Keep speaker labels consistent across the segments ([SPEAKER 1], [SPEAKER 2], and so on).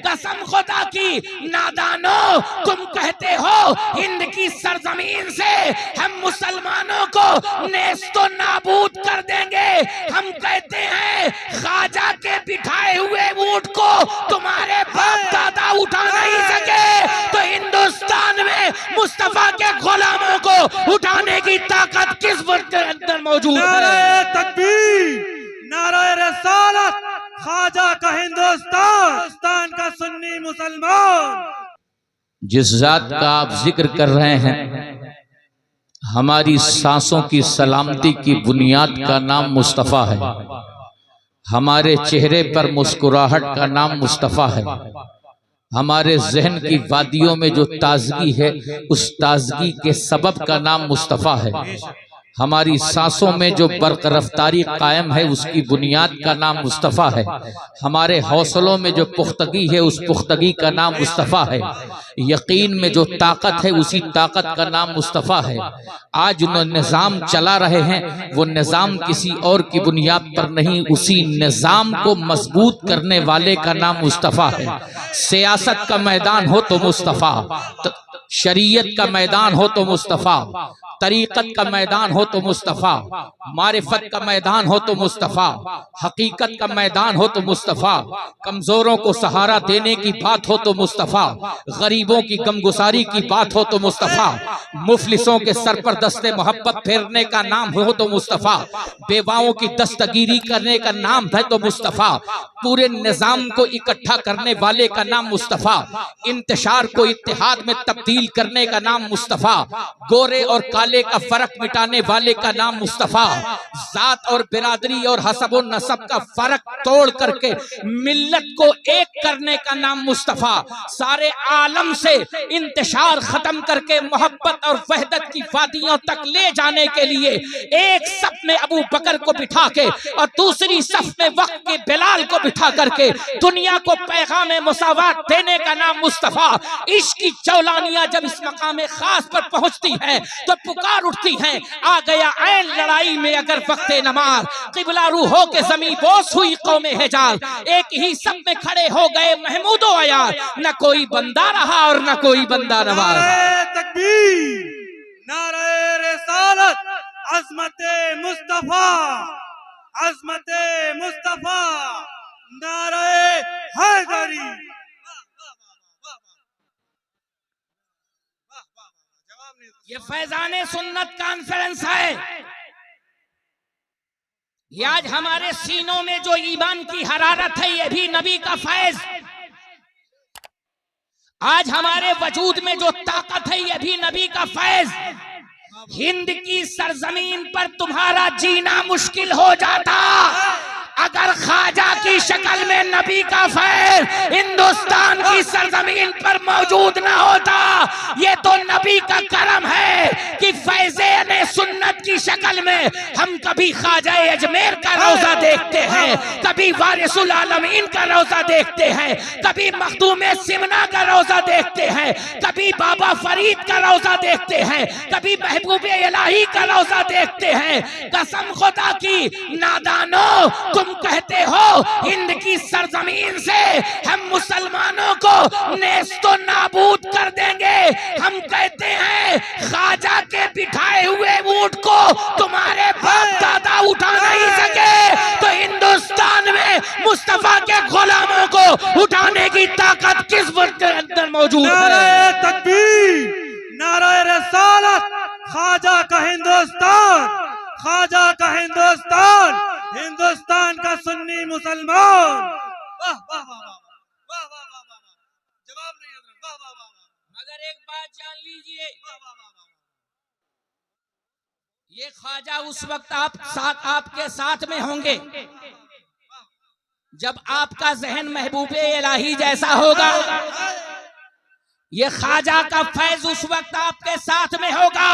[SPEAKER 1] कसम खुदा की नादानो, तुम कहते हो हिंद की सरजमीन से हम मुसलमानों को नेस्तो नाबूद कर देंगे। हम कहते हैं ख्वाजा के बिठाए हुए ऊंट को तुम्हारे बाप दादा उठा नहीं सके, तो हिंदुस्तान में मुस्तफा के गुलामों को उठाने की ताकत किस वक्त के अंदर मौजूद है?
[SPEAKER 2] नारे तकबीर, नारे रिसालत, ख्वाजा का हिंदुस्तान का सुन्नी मुसलमान।
[SPEAKER 3] जिस जात का आप जिक्र कर रहे हैं, हमारी सांसों की सलामती की बुनियाद का नाम मुस्तफा है। हमारे चेहरे पर मुस्कुराहट का नाम मुस्तफा है। हमारे जहन की वादियों में जो ताजगी है, उस ताजगी के सबब का नाम मुस्तफा है। हमारी सांसों में जो बरकरारी कायम है, उसकी बुनियाद का नाम मुस्तफा है। हमारे हौसलों में जो पुख्तगी है, उस पुख्तगी का नाम मुस्तफा है। यकीन में जो ताकत है, उसी ताकत का नाम मुस्तफा है। आज जो निज़ाम चला रहे हैं, वो निज़ाम किसी और की बुनियाद पर नहीं, उसी निज़ाम को मजबूत करने वाले का नाम मुस्तफा है। सियासत का मैदान हो तो मुस्तफा, शरीयत का मैदान हो तो मुस्तफा, तरीक़त का मैदान हो तो मुस्तफ़ा, मारिफत का मैदान हो तो मुस्तफ़ा, हकीकत का मैदान हो तो मुस्तफ़ा, कमज़ोरों को सहारा देने की बात हो तो मुस्तफ़ा, गरीबों की गमगुसारी की बात हो तो मुस्तफ़ा, मुफलिसों के सर पर दस्ते मोहब्बत फेरने का नाम हो तो मुस्तफ़ा, बेवाओं की दस्तगीरी करने का नाम है तो मुस्तफ़ा, पूरे निज़ाम को इकट्ठा करने वाले का नाम मुस्तफ़ा, इंतशार को इत्तेहाद में तब्दील करने का नाम मुस्तफ़ा, गोरे और काले का फर्क मिटाने वाले का नाम मुस्तफा, जात और बिरादरी और हसब और नसब का फर्क तोड़ करके मिल्लत को एक करने का नाम मुस्तफा, सारे आलम से इंतशार खत्म करके मोहब्बत और वहदत की वादियों तक ले जाने के लिए एक सफ में अबू बकर को बिठा के और दूसरी सफ में वक्त के बिलाल को बिठा करके दुनिया को पैगाम मुसावात देने का नाम मुस्तफा। इश्क की चौलानियां जब इस मकाम खास पर पहुंचती है तो पुकार उठती हैं, आ गया ऐन लड़ाई में अगर वक्ते नमाज, किबला रूहों के जमीन बोस हुई कौमे हिजाज, एक ही सब में खड़े हो गए महमूदो अयार, न कोई बंदा रहा और न कोई बंदा नवाज।
[SPEAKER 2] नारे तकबीर, नारे रिसालत, अज़मते मुस्तफा, अज़मते मुस्तफा, नारे हैदरी।
[SPEAKER 1] ये फैजाने सुन्नत कॉन्फ्रेंस है। ये आज हमारे सीनों में जो ईमान की हरारत है, ये भी नबी का फैज। आज हमारे वजूद में जो ताकत है, ये भी नबी का फैज। हिंद की सरजमीन पर तुम्हारा जीना मुश्किल हो जाता अगर ख्वाजा की शक्ल में नबी का फैज हिंदुस्तान की सरजमीन पर मौजूद न होता। ये तो नबी का करम है कि फैज़े सुन्नत की शक्ल में हम कभी ख्वाजा अजमेर का रोजा देखते हैं, कभी वारिसुल आलमीन का रोजा देखते हैं, कभी मखदूम सिमना का रोजा देखते हैं, कभी बाबा फरीद का रोजा देखते हैं, कभी महबूब इलाही का रोजा देखते हैं। कसम खुदा की नादानो, तुम कहते हो हिंद की सरजमीन से हम मुसलमानों को नेस्तो नाबूद कर देंगे। हम कहते हैं ख्वाजा के बिठाए हुए ऊंट को तुम्हारे बाप दादा उठा नहीं सके, तो हिंदुस्तान में मुस्तफा के गुलामों को उठाने की ताकत किस वक्त के अंदर मौजूद है?
[SPEAKER 2] नारे तकबीर, नारे रिसालत, ख्वाजा का हिंदुस्तान, ख्वाजा का हिंदुस्तान, हिंदुस्तान का सुन्नी मुसलमान। वाह वाह वाह वाह वाह वाह वाह, जवाब नहीं है। वाह वाह वाह।
[SPEAKER 1] मगर एक बात जान लीजिए, ये ख्वाजा उस वक्त आपके साथ में होंगे जब आपका जहन महबूबे इलाही जैसा होगा। ये ख्वाजा का फैज उस वक्त आपके साथ में होगा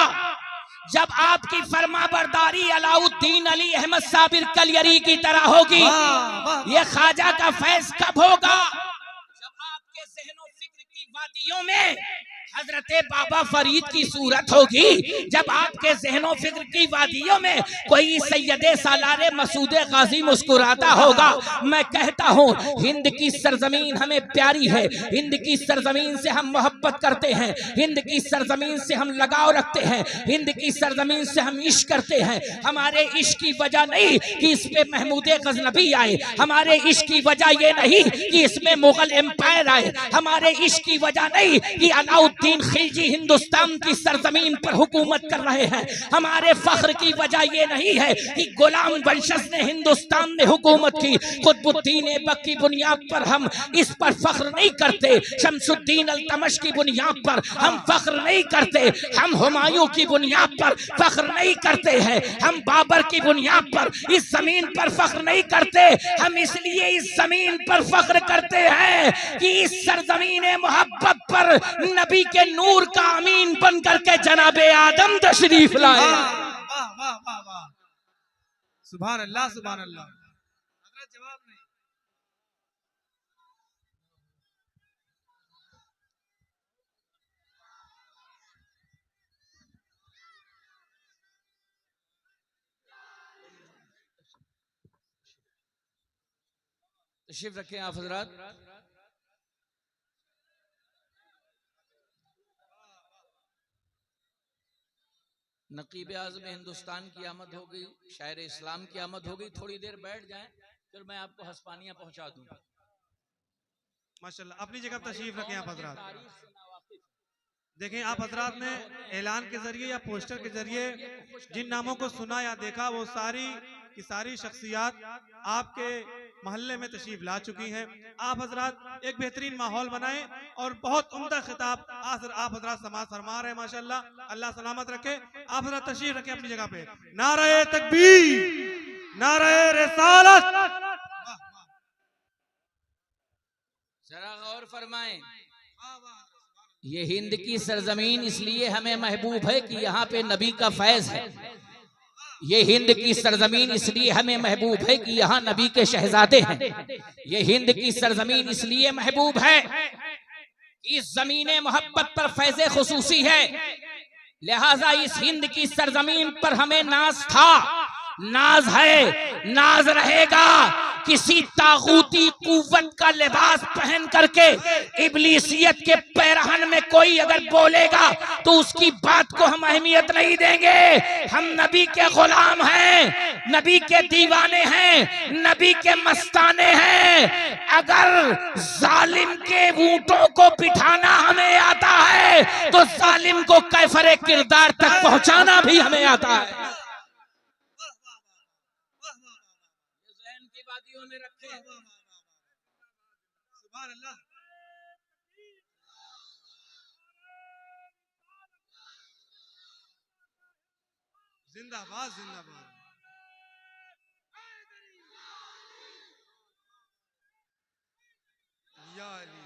[SPEAKER 1] जब आपकी फरमाबरदारी अलाउद्दीन अली अहमद साबिर कलियरी की तरह होगी। ये ख्वाजा का फैज कब होगा? जब आपके ज़हन और फिक्र की वादियों में हजरत बाबा फरीद की सूरत होगी जब आपके ज़हनो फिक्र की वादियों में कोई सैयदे सालारे मसूद गाजी मुस्कुराता होगा। मैं कहता हूँ हिंद की सरजमीन हमें प्यारी है, हिंद की सरजमीन से हम मोहब्बत करते हैं, हिंद की सरजमीन से हम लगाव रखते हैं, हिंद की सरजमीन से हम इश्क करते हैं। हमारे इश्क की वजह नहीं कि इस पे महमूद गजनबी आए, हमारे इश्क की वजह ये नहीं कि इसमें मुगल एम्पायर आए, हमारे इश्क की वजह नहीं कि अलाउद्दीन खिलजी हिंदुस्तान की सरजमीन पर हुकूमत कर रहे हैं, हमारे फख्र की वजह ये नहीं है कि गुलाम वंशज ने हिंदुस्तान में हुकूमत की। कुतुबुद्दीन ऐबक की बुनियाद पर हम इस पर फख्र नहीं करते, शमसुद्दीन अल्तमश की बुनियाद पर हम फख्र नहीं करते, हम हुमायूं की बुनियाद पर फख्र नहीं करते हैं, हम बाबर की बुनियाद पर इस जमीन पर फख्र नहीं करते। हम इसलिए इस जमीन पर फख्र करते हैं कि इस सरजमीन मोहब्बत पर नबी के नूर का अमीन बन करके जनाबे आदम तशरीफ लाए।
[SPEAKER 2] वाह वाह वाह वाह, सुभान अल्लाह सुभान अल्लाह। जवाब नहीं।
[SPEAKER 3] तशरीफ रखें आप हजरात। नकीब आज़म हिंदुस्तान की आमद हो गई, शायर इस्लाम की आमद हो गई। थोड़ी देर बैठ जाएं, फिर मैं आपको हस्पानियां पहुंचा दूं।
[SPEAKER 2] माशाल्लाह, अपनी जगह तशरीफ रखें आप हजरात। देखें आप हजरात ने ऐलान के जरिए या पोस्टर के जरिए जिन नामों को सुना या देखा वो सारी की सारी शख्सियात आपके मोहल्ले में तशरीफ ला चुकी हैं। आप हजरात एक बेहतरीन माहौल बनाएं और बहुत उम्दा खिताब आप हजरात समाज फरमा रहे हैं माशाल्लाह, अल्लाह सलामत रखे। आप हजरात तशरीफ रखें अपनी जगह पे। नारे तकबीर, नारे रिसालत।
[SPEAKER 3] जरा गौर फरमाएं, ये हिंद की सरजमीन इसलिए हमें महबूब है कि यहाँ पे नबी का फैज है। ये हिंद की सरजमीन इसलिए हमें महबूब है कि यहाँ नबी के शहजादे हैं। ये हिंद की सरजमीन इसलिए महबूब है कि इस जमीने मोहब्बत पर फैज़े खुसूसी है, लिहाजा इस हिंद की सरजमीन पर हमें नाज था, नाज है, नाज रहेगा। किसी तागूती कुव्वत का लिबास पहन करके इब्लीसियत के पैरहन में कोई अगर बोलेगा तो उसकी बात को हम अहमियत नहीं देंगे। हम नबी के गुलाम हैं, नबी के दीवाने हैं, नबी के मस्ताने हैं। अगर जालिम के ऊंटों को बिठाना हमें आता है तो जालिम को कैफरे किरदार तक पहुंचाना भी हमें आता है। में रखे।
[SPEAKER 2] सुभान अल्लाह। जिंदाबाद जिंदाबाद। या अली।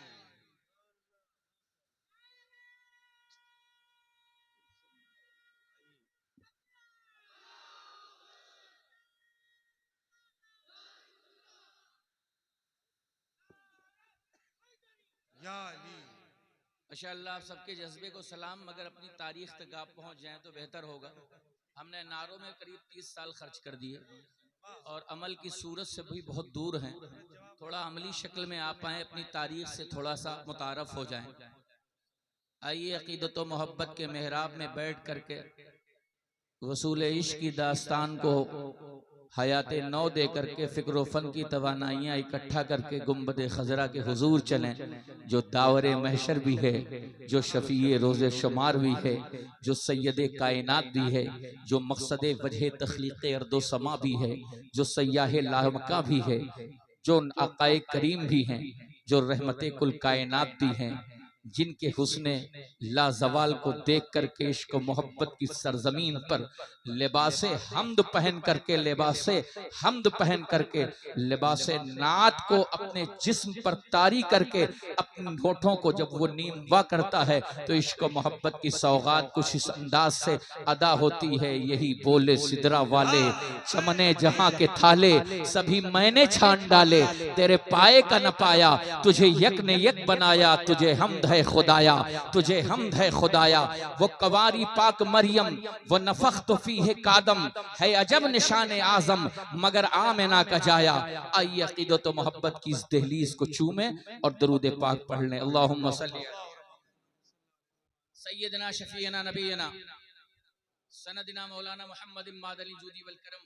[SPEAKER 3] माशाअल्लाह, आप सबके जज्बे को सलाम, मगर अपनी तारीख तक आप पहुंच जाएं तो बेहतर होगा। हमने नारों में करीब 30 साल खर्च कर दिए और अमल की सूरत से भी बहुत दूर हैं। थोड़ा अमली शक्ल में आप आए, अपनी तारीख से थोड़ा सा मुतारफ हो जाएं। आइए अकीदत व मोहब्बत के मेहराब में बैठ करके वसूल इश्क की दास्तान को हयाते नौ दे करके फिक्र फन की तवानाइयाँ इकट्ठा करके गुम्बद खजरा के हुजूर चलें, जो दावरे महशर भी है, जो शफीए रोज़े शुमार भी है, जो सैयद कायनात भी है, जो मकसद वजह तख्लीक़ अर्दो समा भी है, जो सयाह लामका भी है, जो आकाए करीम भी हैं, जो रहमत कुल कायनात भी हैं, जिनके हुस्ने लाजवाल को देख करके इश्क मोहब्बत की सरजमीन पर लिबासे हमद पहन करके लिबासे नात को अपने जिस्म पर तारी करके अपने होठों को जब वो नीमवा करता है तो इश्क मोहब्बत की सौगात कुछ इस अंदाज से अदा होती है। यही बोले सिदरा वाले, चमने जहां के थाले, सभी मैंने छान डाले, तेरे पाए का न पाया, तुझे यक ने यक बनाया, तुझे हमद है है खुदाया, तुझे हमद है खुदाया। वो कवारी पाक मरियम, वो नफख्त फीह कादम, है अजब निशान आजम मगर आमिना का जाया। आइए अकीदत व मोहब्बत की इस दहलीज को चूमे और दरूद पाक पढ़ लें। अल्लाहुम्मा सल्ली अला सय्यदना शफीना नबीना सनदना मौलाना मुहम्मद इम्माद अली जूदी वल करम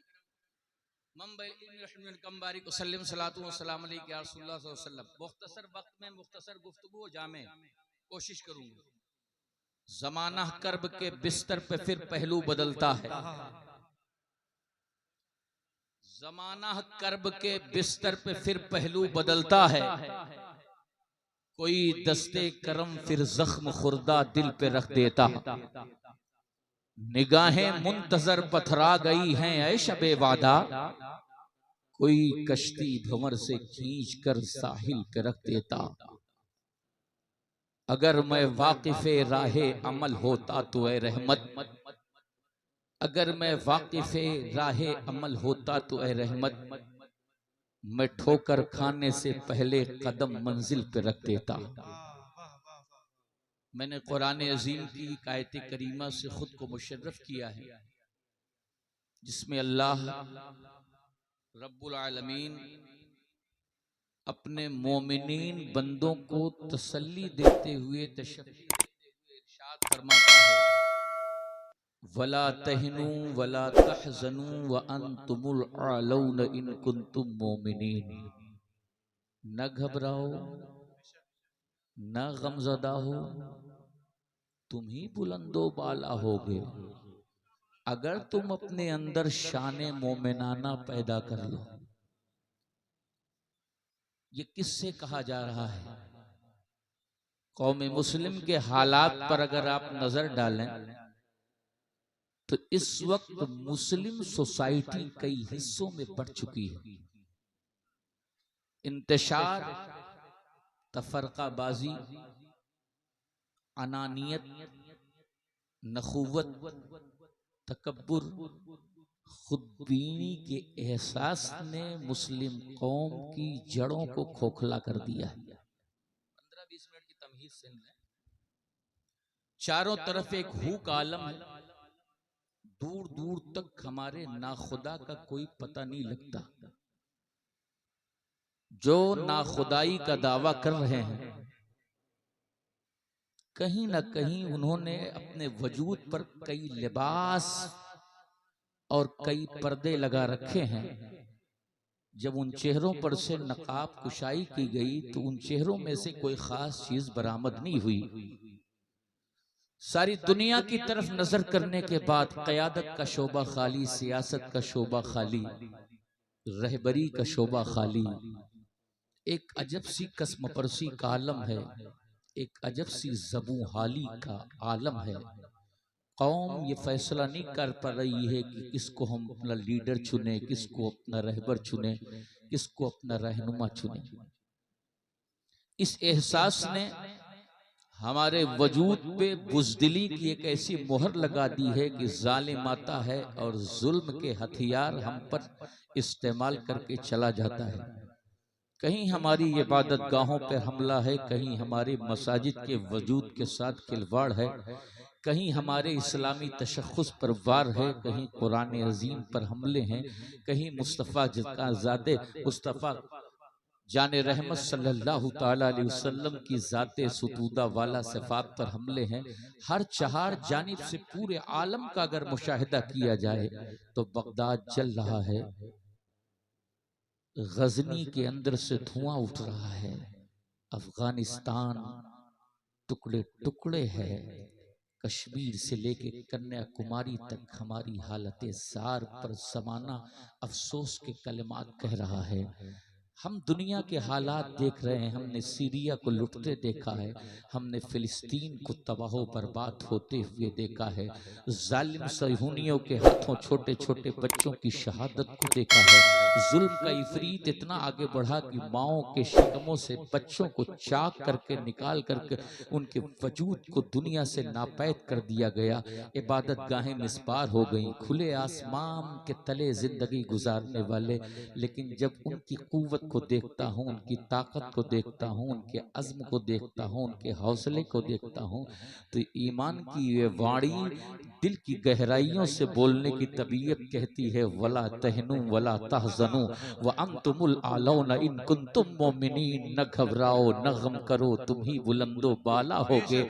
[SPEAKER 3] मुख्तसर वक्त में मुख्तसर गुफ्तगू जामे कोशिश करूंगा। जमाना कर्ब के बिस्तर पे फिर पहलू बदलता है। जमाना कर्ब के बिस्तर पे फिर पहलू बदलता है। कोई दस्ते करम फिर जख्म खुर्दा दिल पे रख देता। निगाहें मुंतजर पथरा गई हैं ऐ शबे वादा, कोई कश्ती भंवर से खींच कर साहिल पे रख देता। अगर मैं वाकिफे राहे अमल होता तो ऐ रहमत, अगर मैं वाकिफे राहे अमल होता तो ऐ रहमत, मैं ठोकर खाने से पहले कदम मंजिल पे रख देता। मैंने कुरान अजीम की आयत करीमा से खुद को मुशर्रफ किया है, जिसमें अल्लाह रब्बुल आलमीन अपने मोमिनीन बंदों को तसल्ली देते हुए इरशाद फरमाता है, वला तहनु वला तहजनु व अंतुमुल आलौन इन कुंतुम मोमिनीन। न घबराओ न गमज़दा हो, तुम ही बुलंदो बाला होगे अगर तुम अपने अंदर शाने मोमिनाना पैदा कर लो। ये किससे कहा जा रहा है? कौम मुस्लिम के हालात पर अगर आप नजर डालें तो इस वक्त मुस्लिम सोसाइटी कई हिस्सों में बढ़ चुकी है। इंतशार, तफरकाबाजी, अनानियत, नखुवत, तकब्बुर, खुदबीनी के एहसास ने मुस्लिम कौम की जड़ों को खोखला कर दिया है। 15-20 मिनट की तमहीद सुन लें। चारों तरफ एक हुक आलम है, दूर दूर तक हमारे नाखुदा का कोई पता नहीं लगता। जो नाखुदाई का दावा कर रहे हैं, कहीं ना कहीं उन्होंने अपने वजूद पर कई लिबास और कई पर्दे लगा रखे हैं। जब उन चेहरों पर से नकाब कुशाई की गई तो उन चेहरों में से कोई खास चीज बरामद नहीं हुई। सारी दुनिया की तरफ नजर करने के बाद क़यादत का शोबा खाली, सियासत का शोबा खाली, रहबरी का शोबा खाली। एक अजब सी कसम परसी का आलम है, एक अजब सी ज़बू हाली का आलम है। कौम ये फैसला नहीं कर पा रही है कि किसको हम अपना लीडर चुने, किसको अपना रहबर चुने, किसको अपना रहनुमा चुने। इस एहसास ने हमारे वजूद पे बुज़दिली की एक ऐसी मोहर लगा दी है कि जालिम आता है और जुल्म के हथियार हम पर इस्तेमाल करके चला जाता है। कहीं हमारी इबादत गाहों पर हमला है, कहीं हमारे मसाजिद के वजूद के साथ खिलवाड़ है, कहीं हमारे इस्लामी तशख़्ख़ुस पर वार है, कहीं कुरान अज़ीम पर हमले हैं, कहीं मुस्तफ़ा ज़ाते मुस्तफ़ा जाने रहमत सल्लल्लाहु ताला अलैहि वसल्लम की ज़ाते सुतूदा वाला सिफ़ात पर हमले हैं। हर चहार जानिब से पूरे आलम का अगर मुशाहिदा किया जाए तो बगदाद जल रहा है, गजनी के अंदर से धुआं उठ रहा है, अफगानिस्तान टुकड़े टुकड़े है, कश्मीर से लेके कन्याकुमारी तक हमारी हालत ज़ार पर ज़माना अफसोस के कलिमात कह रहा है। हम दुनिया के हालात देख रहे हैं, हमने सीरिया को लुटते देखा है, हमने फिलिस्तीन को तबाह बर्बाद होते हुए देखा है, जालिम सहूनियों के हाथों छोटे छोटे बच्चों की शहादत को देखा है। जुल्म का इफरीत इतना आगे बढ़ा कि माओं के शिकमों से बच्चों को चाक करके निकाल करके उनके वजूद को दुनिया से नापैद कर दिया गया। इबादत गाहें मिसबार हो गईं, खुले आसमान के तले जिंदगी गुजारने वाले, लेकिन जब उनकी कुव्वत को देखता हूँ, उनकी ताकत को देखता हूँ, उनके अज़्म को देखता हूँ, उनके हौसले को देखता हूँ, तो ईमान की ये वाणी दिल की गहराइयों से बोलने की तबीयत कहती है, वला तहनु वला तहज़नु व अंतुमुल आलौना इन कुंतुम मोमिनीन। न घबराओ न गम करो, तुम ही बुलंदो बाला होगे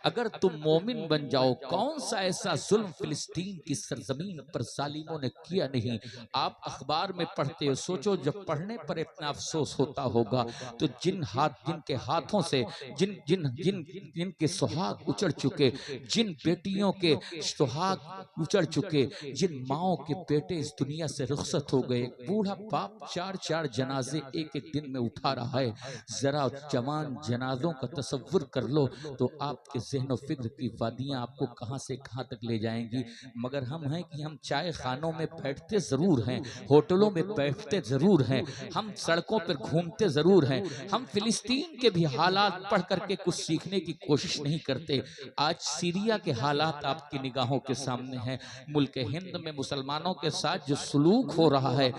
[SPEAKER 3] अगर तुम मोमिन बन जाओ। कौन सा ऐसा जुल्म फिलिस्तीन की सरजमीन पर जालिमों ने किया नहीं। आप अखबार में पढ़ते हो, सोचो जब पढ़ने पर इतना अफसोस होता होगा तो जिनके हाथों से जिनके सुहाग उचड़ चुके, जिन बेटियों के सुहाग उचड़ चुके, जिन माओं के बेटे इस दुनिया से रुखसत हो गए, बूढ़ा बाप 4-4 जनाजे एक एक दिन में उठा रहा है। जरा जवान जनाजों का तसव्वुर कर लो तो आपके ज़हन फिक्र की वादियां आपको कहां से कहां तक ले जाएंगी। मगर हम हैं कि हम चाय खानों में बैठते जरूर हैं, होटलों में बैठते जरूर हैं, हम सड़कों पर घूमते जरूर हैं, हम फिलिस्तीन के भी हालात पढ़ करके कुछ सीखने की कोशिश नहीं करते। आज सीरिया के हालात आपकी निगाहों के सामने हैं। मुल्क हिंद में मुसलमानों के साथ जो सलूक हो रहा है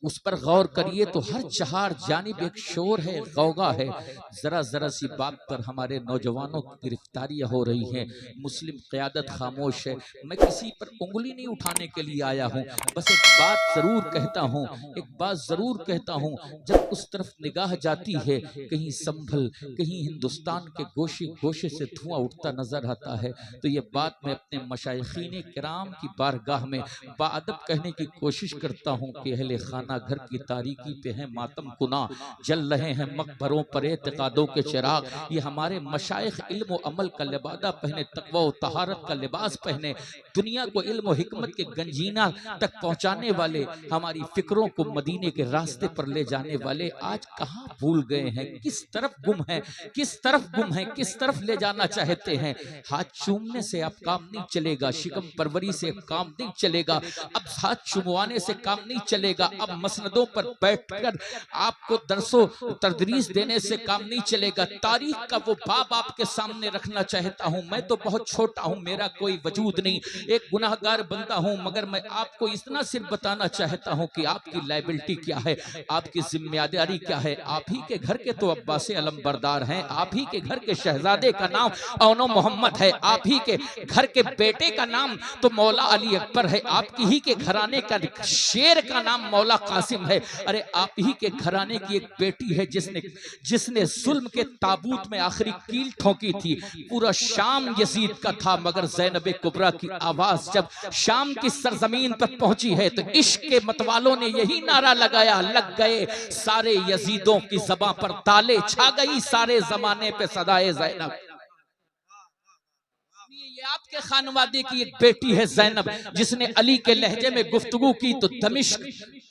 [SPEAKER 3] उस पर गौर करिए तो हर चार जानिब एक शोर है, गौगा है। जरा जरा सी बात पर हमारे नौजवानों की गिरफ्तारियां हो रही हैं, मुस्लिम क़यादत खामोश है। मैं किसी पर उंगली नहीं उठाने के लिए आया हूं, बस एक बात जरूर कहता हूं, एक बात जरूर कहता हूं, जब उस तरफ निगाह जाती है कहीं संभल, कहीं हिंदुस्तान के गोशे गोशे से धुआं उठता नजर आता है, तो ये बात मैं अपने मशाइखीन किराम की बारगाह में बाअदब कहने की कोशिश करता हूं कि अहले खाना घर की तारीकी पे है मातम कुना, जल रहे हैं मकबरों पर एतकादों के चिराग। ये हमारे मशाइख इल्म व अमल का लिबादा पहने, तक़वा व तहारत का लिबास पहने, दुनिया को इल्म व हिकमत के गंजीना तक पहुंचाने वाले, हमारी फिक्रों को मदीने के रास्ते पर ले जाने वाले आज कहाँ भूल गए हैं, किस तरफ गुम है, किस तरफ गुम है, किस तरफ ले जाना चाहते हैं। हाथ चूमने से अब काम नहीं चलेगा, शिकम परवरी से काम नहीं चलेगा, अब हाथ चुमवाने से काम नहीं चलेगा, अब मसनदों पर बैठकर आपको दरसो तदरीस देने से काम नहीं चलेगा। तारीख का वो बाब आपके सामने रखना चाहता हूं। मैं तो बहुत छोटा हूं, मेरा कोई वजूद नहीं, एक गुनाहगार बंदा हूं, मगर मैं आपको इतना सिर्फ बताना चाहता हूं कि आपकी लायबिलिटी क्या है, आपकी जिम्मेदारी क्या है। आप ही के घर के तो अब्बास अलमबरदार हैं, आप ही के घर के शहजादे का नाम औनो मोहम्मद है, आप ही के घर के बेटे का नाम तो मौला अली अकबर है, आपकी ही के घराने का शेर का नाम मौला कासिम है। अरे आप ही के घराने की एक बेटी है जिसने जुल्म के ताबूत में आखिरी कील ठोकी थी। पूरा शाम यजीद का था, मगर ज़ैनब कुबरा की आवाज जब शाम की सरजमीन पर पहुंची है तो इश्क के मतवालों ने यही नारा लगाया, लग गए सारे यजीदों की ज़बां पर ताले, छा गई सारे जमाने पे सदाए ज़ैनब। आपके खानवादे की एक बेटी है ज़ैनब, जिसने अली के लहजे में गुफ्तगू की तो दमिश्क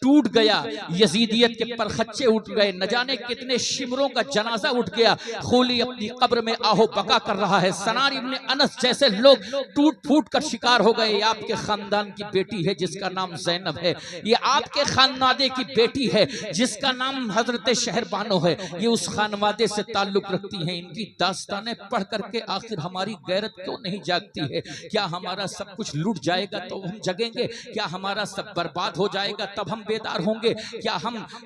[SPEAKER 3] टूट गया, यजीदियत के परखच्चे उठ गए, न जाने कितने शिमरों का जनाजा उठ गया। खूली अपनी कब्र में आहो बका कर रहा है, सनार इब्ने अनस जैसे लोग टूट फूट कर शिकार हो गए। आपके खानदान की बेटी है जिसका नाम ज़ैनब है, ये आपके खानवादे की बेटी है जिसका नाम हजरत शहरबानो है, ये उस खानवादे से ताल्लुक रखती हैं। इनकी दास्तानें पढ़ करके आखिर हमारी गैरत क्यों नहीं जागती है? क्या हमारा सब कुछ लूट जाएगा तो हम जगेंगे? क्या हमारा सब बर्बाद हो जाएगा तब हम बेदार होंगे? क्या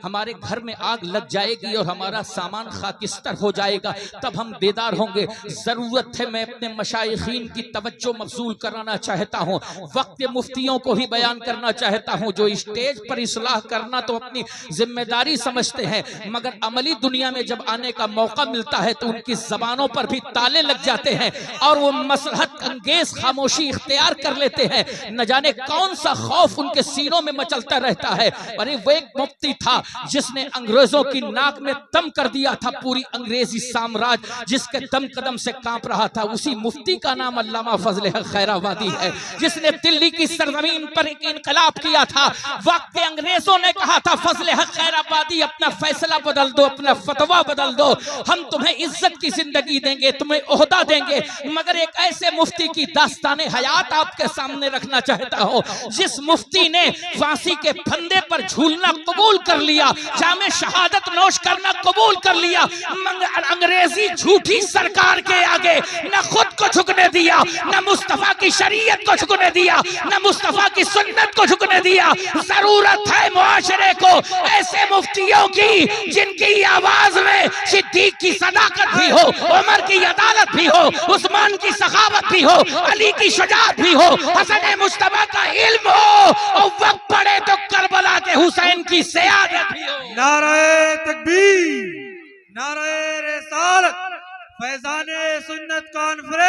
[SPEAKER 3] हमारे घर में आग लग जाएगी और हमारा सामान खाकिस्तर हो जाएगा तब हम बेदार होंगे? जरूरत है, मैं अपने मशाइखीन की तवज्जो मबसूल कराना चाहता हूँ, वक्त मुफ्तियों को भी बयान करना चाहता हूँ, जो स्टेज पर इस्लाह करना तो अपनी जिम्मेदारी समझते हैं, मगर अमली दुनिया में जब आने का मौका मिलता है तो उनकी जबानों पर भी ताले लग जाते हैं और वो मसलहत अंगेज खामोशी इख्तियार कर लेते हैं। न जाने कौन सा खौफ उनके सीनों में मचलता रहता है। अरे वो एक मुफ्ती था जिसने अंग्रेजों की नाक में दम कर दिया था, पूरी अंग्रेजी साम्राज्य जिसके दम कदम से कांप रहा था, उसी मुफ्ती का नाम अल्लामा फजल हक खैराबादी है, जिसने दिल्ली की सरजमीन पर एक इनकलाब किया था। वक्त के अंग्रेजों ने कहा था, फजल हक खैराबादी अपना फैसला बदल दो, अपना फतवा बदल दो, हम तुम्हें इज्जत की जिंदगी देंगे, तुम्हें ओहदा देंगे। मगर एक ऐसे मुफ्ती की दास्ताने हयात आपके सामने रखना चाहता हूं, जिस मुफ्ती ने फांसी के फंदे पर झूलना कबूल कर लिया, जामे शहादत नोश करना कबूल कर लिया, मगर अंग्रेजी झूठी सरकार के आगे न खुद
[SPEAKER 1] को झुकने दिया, न मुस्तफा की शरीयत को झुकने दिया, न मुस्तफा की सुन्नत को झुकने दिया। जरूरत है मुआशरे को ऐसे मुफ्तियों की जिनकी आवाज में सिद्दीक की सदाकत भी हो, उमर की अदालत भी हो, उस्मान की सखावत भी हो, अली की शुजाअत भी हो, हसन मुस्तफा का इल्म हो, और वक्त पड़े तो करबला के हुसैन की सियादत भी हो।
[SPEAKER 2] नारे तकबीर, नारे रिसालत, फैजाने सुन्नत कॉन्फ्रेंस।